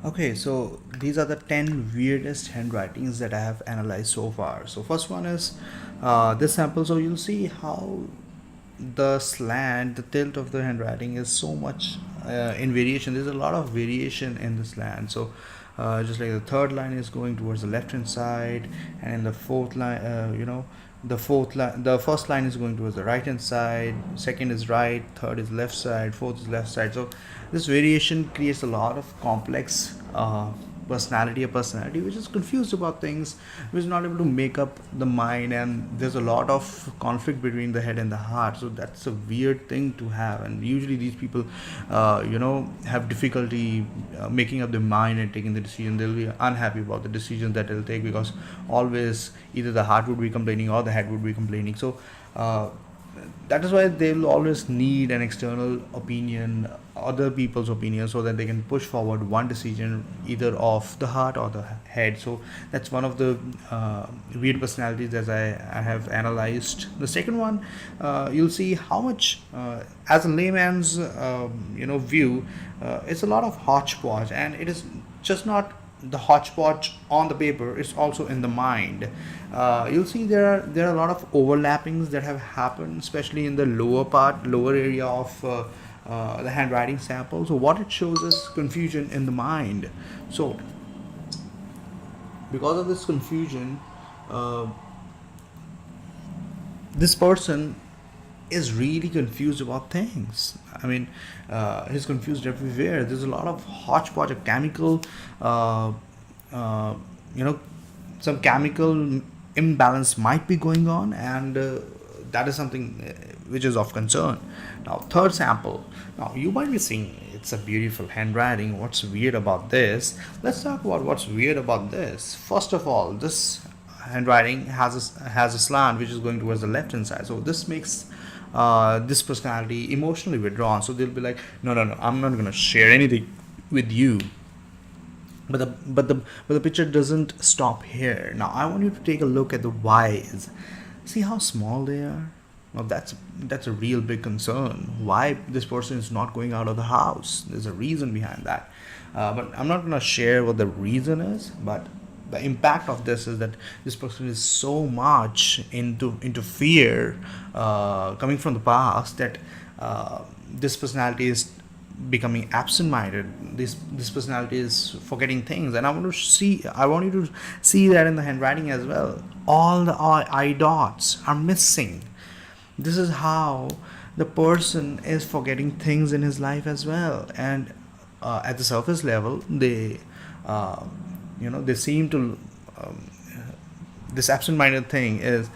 Okay, so these are the 10 weirdest handwritings that I have analyzed so far. So first one is this sample. So you'll see how the slant, the tilt of the handwriting is so much in variation. There's a lot of variation in the slant. So just like the third line is going towards the left hand side, and in the fourth line, the first line is going towards the right hand side, second is right, third is left side, fourth is left side. So this variation creates a lot of complex personality which is confused about things, which is not able to make up the mind, and there's a lot of conflict between the head and the heart. So that's a weird thing to have, and usually these people have difficulty making up their mind and taking the decision. They'll be unhappy about the decision that they'll take, because always either the heart would be complaining or the head would be complaining. So that is why they'll always need an external opinion, other people's opinion, so that they can push forward one decision either of the heart or the head. So that's one of the weird personalities that I have analyzed. The second one, you'll see how much as a layman's view, it's a lot of hodgepodge, and it is just not the hodgepodge on the paper, is also in the mind. You'll see there are a lot of overlappings that have happened, especially in the lower area of the handwriting sample. So what it shows is confusion in the mind. So because of this confusion, uh, this person is really confused about things. I mean, he's confused everywhere. There's a lot of hodgepodge of chemical, uh, uh, you know, some chemical imbalance might be going on, and that is something which is of concern. Now, third sample. Now, you might be saying it's a beautiful handwriting. What's weird about this? Let's talk about what's weird about this. First of all, this handwriting has a slant which is going towards the left hand side. So this makes this personality emotionally withdrawn. So they'll be like, no, I'm not gonna share anything with you. But the picture doesn't stop here. Now I want you to take a look at the whys. See how small they are. Now that's a real big concern. Why this person is not going out of the house? There's a reason behind that. But I'm not gonna share what the reason is. But the impact of this is that this person is so much into fear, coming from the past, that this personality is becoming absent-minded. This personality is forgetting things, and I want you to see that in the handwriting as well. All the eye dots are missing. This is how the person is forgetting things in his life as well. And at the surface level, uh, they seem to this absent-minded thing is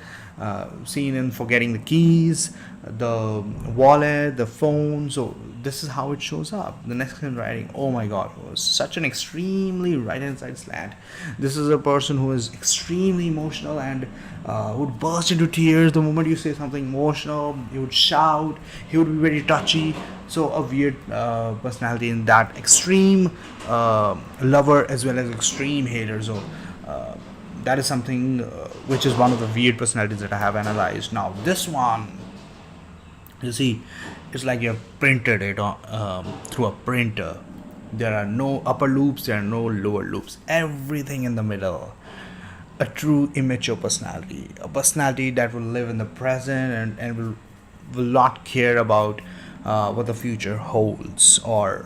seen in forgetting the keys, the wallet, the phone. So this is how it shows up. The next handwriting, oh my god, was such an extremely right-hand side slant. This is a person who is extremely emotional, and would burst into tears the moment you say something emotional. He would shout. He would be very touchy. So a weird personality in that extreme lover as well as extreme hater. So that is something which is one of the weird personalities that I have analyzed. Now this one, you see, it's like you have printed it on, through a printer. There are no upper loops, there are no lower loops, everything in the middle. A true immature personality, a personality that will live in the present, and will not care about what the future holds, or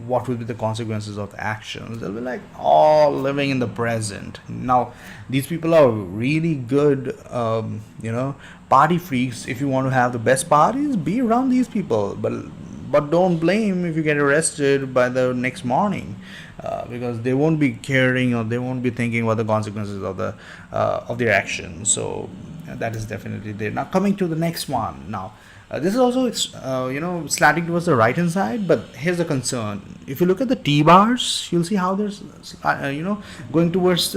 what will be the consequences of actions. They'll be like all living in the present. Now, these people are really good, party freaks. If you want to have the best parties, be around these people. But don't blame if you get arrested by the next morning, because they won't be caring, or they won't be thinking about the consequences of their actions. So that is definitely there. Now coming to the next one. Now this is also slanting towards the right hand side, but here's the concern. If you look at the T bars, you'll see how there's going towards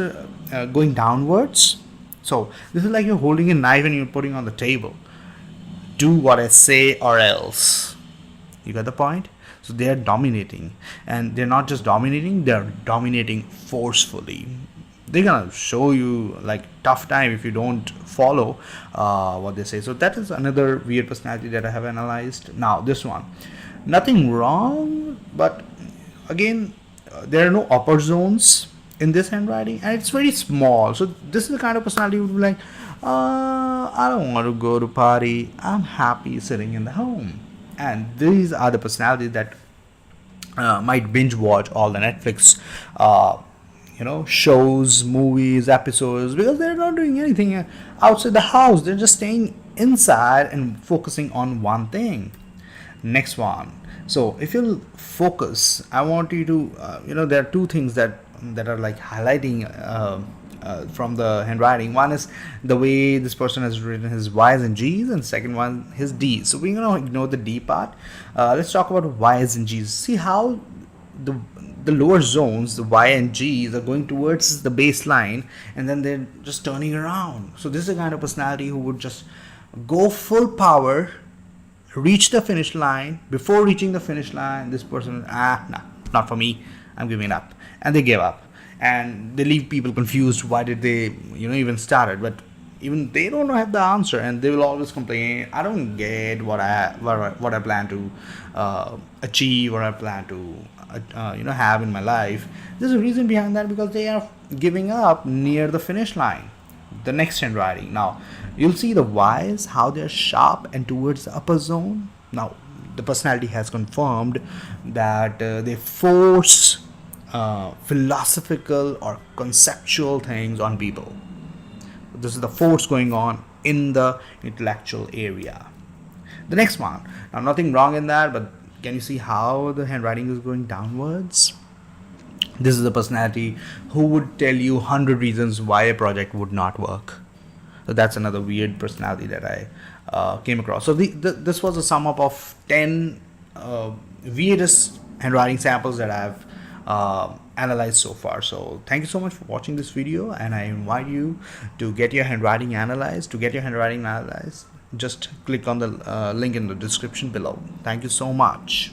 going downwards. So this is like you're holding a knife and you're putting on the table. Do what I say or else. You got the point? So they are dominating, and they're not just dominating, they're dominating forcefully. They're gonna show you like tough time if you don't follow what they say. So that is another weird personality that I have analyzed. Now this one, nothing wrong, but again, there are no upper zones in this handwriting, and it's very small. So this is the kind of personality who would be like, I don't want to go to party, I'm happy sitting in the home. And these are the personalities that might binge watch all the Netflix shows, movies, episodes, because they're not doing anything outside the house. They're just staying inside and focusing on one thing. Next one. So if you'll focus, I want you to there are two things that are like highlighting from the handwriting. One is the way this person has written his Y's and G's, and second one his D's. So we're gonna ignore the D part. Let's talk about Y's and G's. See how the the lower zones, the Y and G's, are going towards the baseline, and then they're just turning around. So this is a kind of personality who would just go full power, reach the finish line. Before reaching the finish line, this person, nah, not for me, I'm giving it up, and they give up, and they leave people confused. Why did they even started? But even they don't have the answer, and they will always complain, I don't get what I plan to achieve, or I plan to have in my life. There's a reason behind that, because they are giving up near the finish line. The next handwriting. Now you'll see the Y's, how they're sharp and towards the upper zone. Now the personality has confirmed that they force philosophical or conceptual things on people. This is the force going on in the intellectual area. The next one. Now nothing wrong in that, but can you see how the handwriting is going downwards? This is a personality who would tell you 100 reasons why a project would not work. So that's another weird personality that I came across. So this was a sum up of 10 weirdest handwriting samples that I've analyzed so far. So thank you so much for watching this video, and I invite you to get your handwriting analyzed. To get your handwriting analyzed, just click on the link in the description below. Thank you so much.